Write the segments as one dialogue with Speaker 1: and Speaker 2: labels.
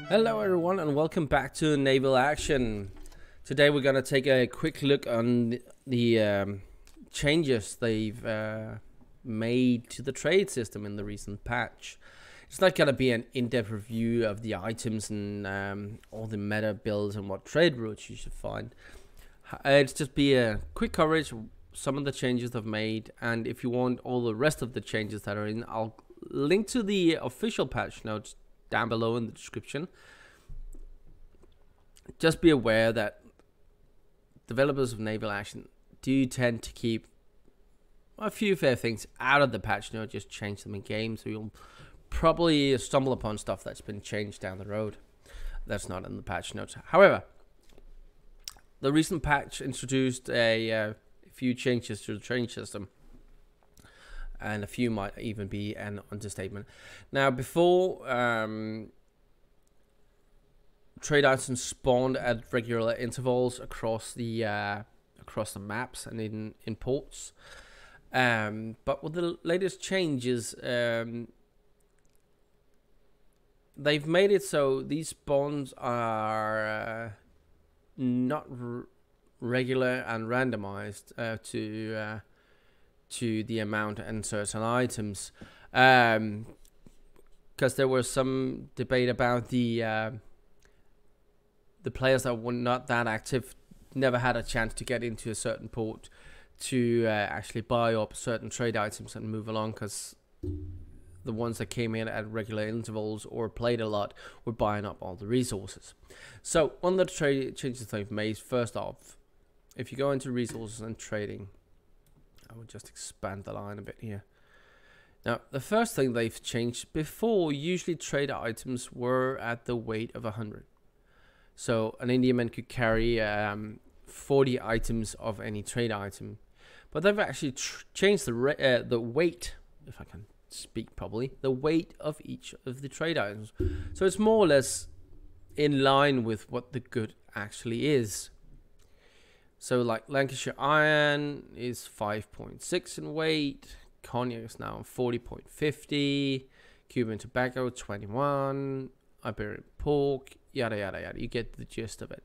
Speaker 1: Hello everyone and welcome back to Naval Action. Today we're going to take a quick look on the changes they've made to the trade system in the recent patch. It's not going to be an in-depth review of the items and all the meta builds and what trade routes you should find. It's just be a quick coverage of some of the changes they've made, and if you want all the rest of the changes that are in, I'll link to the official patch notes down below in the description. Just be aware that developers of Naval Action do tend to keep a few fair things out of the patch note, just change them in game, so you'll probably stumble upon stuff that's been changed down the road that's not in the patch notes. However, the recent patch introduced a few changes to the training system, and a few might even be an understatement. Now, before trade items spawned at regular intervals across the maps and in ports, but with the latest changes, they've made it so these spawns are not regular and randomized to the amount and certain items, because there was some debate about the players that were not that active never had a chance to get into a certain port to actually buy up certain trade items and move along, because the ones that came in at regular intervals or played a lot were buying up all the resources. So one of the trade changes they've made, first off, if you go into resources and trading, I will just expand the line a bit here. Now, the first thing they've changed, before, usually trade items were at the weight of 100. So an Indiaman could carry 40 items of any trade item. But they've actually changed the weight, if I can speak properly, the weight of each of the trade items. So it's more or less in line with what the good actually is. So like Lancashire Iron is 5.6 in weight, Cognac is now 40.50, Cuban Tobacco 21, Iberian Pork, yada yada yada. You get the gist of it.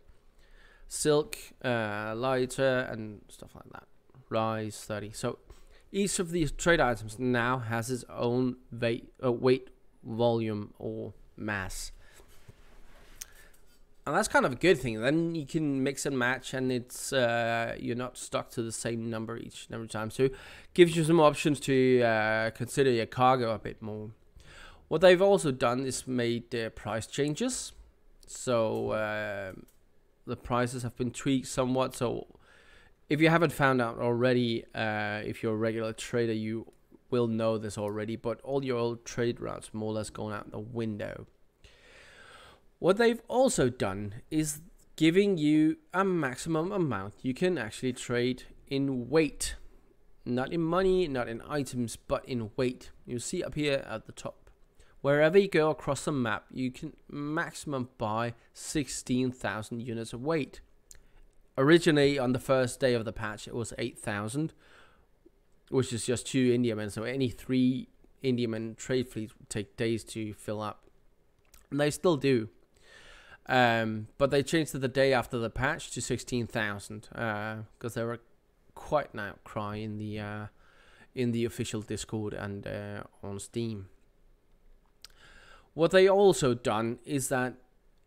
Speaker 1: Silk, lighter and stuff like that. Rice 30. So each of these trade items now has its own weight, volume or mass. And that's kind of a good thing. Then you can mix and match, and it's you're not stuck to the same number each and every time. So it gives you some options to consider your cargo a bit more. What they've also done is made price changes. So the prices have been tweaked somewhat. So if you haven't found out already, if you're a regular trader, you will know this already. But all your old trade routes more or less going out the window. What they've also done is giving you a maximum amount you can actually trade in weight. Not in money, not in items, but in weight. You see up here at the top. Wherever you go across the map, you can maximum buy 16,000 units of weight. Originally, on the first day of the patch, it was 8,000, which is just 2 Indiamen. So any 3 Indiamen trade fleets would take days to fill up. And they still do. But they changed it the day after the patch to 16,000 because there were quite an outcry in the official Discord and on Steam. What they also done is that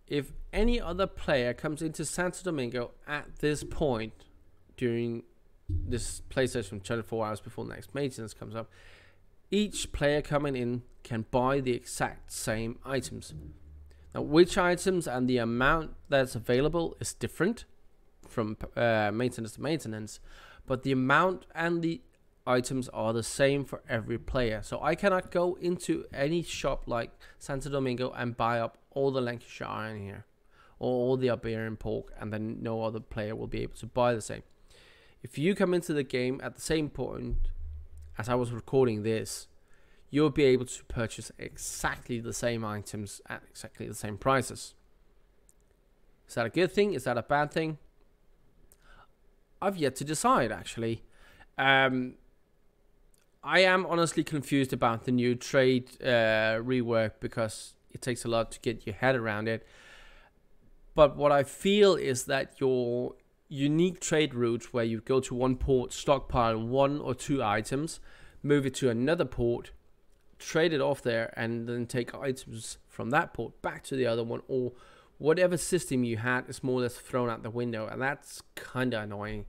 Speaker 1: if any other player comes into Santo Domingo at this point during this PlayStation 24 hours before the next maintenance comes up, each player coming in can buy the exact same items. Now, which items and the amount that's available is different from maintenance to maintenance, but the amount and the items are the same for every player. So I cannot go into any shop like Santo Domingo and buy up all the Lancashire Iron here, or all the Iberian Pork, and then no other player will be able to buy the same. If you come into the game at the same point as I was recording this, you'll be able to purchase exactly the same items at exactly the same prices. Is that a good thing? Is that a bad thing? I've yet to decide, actually. I am honestly confused about the new trade rework, because it takes a lot to get your head around it. But what I feel is that your unique trade routes, where you go to one port, stockpile 1 or 2 items, move it to another port, trade it off there, and then take items from that port back to the other one, or whatever system you had is more or less thrown out the window. And that's kind of annoying,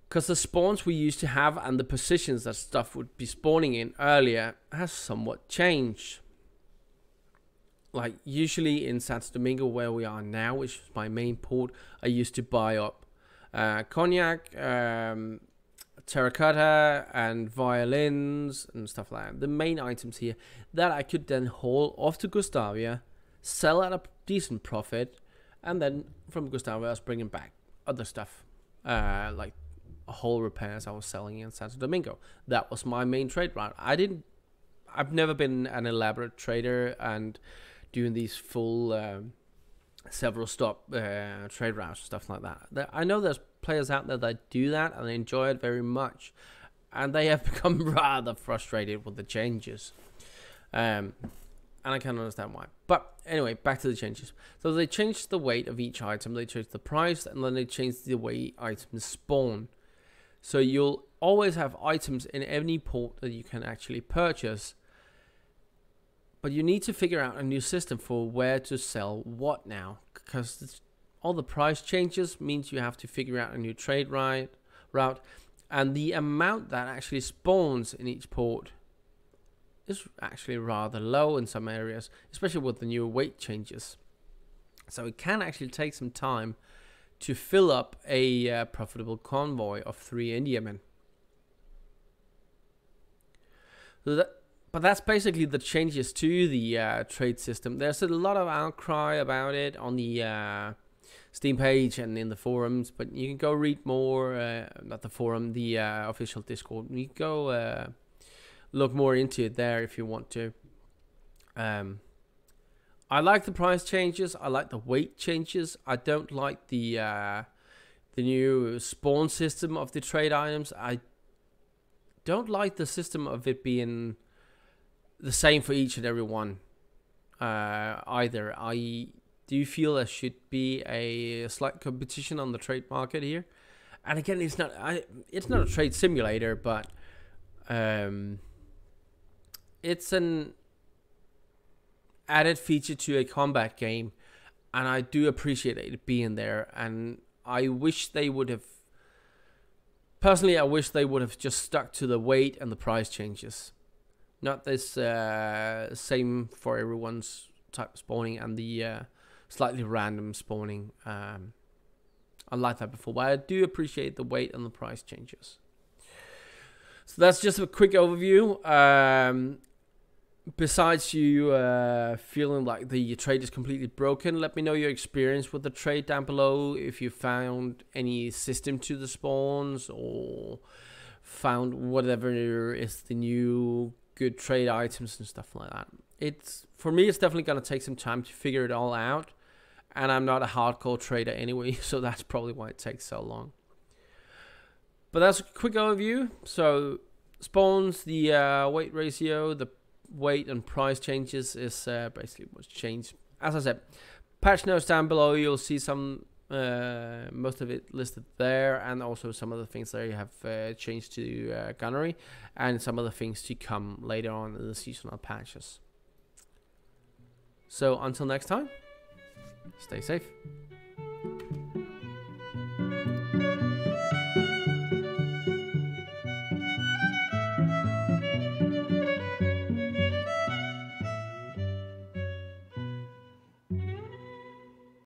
Speaker 1: because the spawns we used to have and the positions that stuff would be spawning in earlier has somewhat changed. Like usually in Santo Domingo, where we are now, which is my main port, I used to buy up cognac, terracotta and violins and stuff like that. The main items here that I could then haul off to Gustavia, sell at a decent profit, and then from Gustavia I was bringing back other stuff, like hull repairs I was selling in Santo Domingo. That was my main trade route. I've never been an elaborate trader and doing these full several stop trade routes and stuff like that. I know there's players out there that do that and they enjoy it very much, and they have become rather frustrated with the changes, and I can understand why. But anyway, back to the changes. So they changed the weight of each item, they changed the price, and then they changed the way items spawn. So you'll always have items in any port that you can actually purchase, but you need to figure out a new system for where to sell what now, because all the price changes means you have to figure out a new trade route, and the amount that actually spawns in each port is actually rather low in some areas, especially with the new weight changes. So it can actually take some time to fill up a profitable convoy of 3 Indiamen. But that's basically the changes to the trade system. There's a lot of outcry about it on the Steam page and in the forums, but you can go read more, not the forum, the official Discord. You can go look more into it there if you want to. I like the price changes. I like the weight changes. I don't like the new spawn system of the trade items. I don't like the system of it being the same for each and every one either. I do feel there should be a slight competition on the trade market here. And again, it's not a trade simulator, but it's an added feature to a combat game, and I do appreciate it being there. And I wish they would have, personally, I wish they would have just stuck to the weight and the price changes. Not this same for everyone's type of spawning and the slightly random spawning. I liked that before, but I do appreciate the weight and the price changes. So that's just a quick overview. Besides you feeling like the trade is completely broken, let me know your experience with the trade down below. If you found any system to the spawns, or found whatever is the new good trade items and stuff like that. For me, it's definitely going to take some time to figure it all out, and I'm not a hardcore trader anyway, so that's probably why it takes so long. But that's a quick overview. So spawns, the weight ratio, the weight and price changes is basically what's changed. As I said, patch notes down below, you'll see some most of it listed there, and also some of the things there you have changed to gunnery, and some of the things to come later on in the seasonal patches. So until next time, stay safe.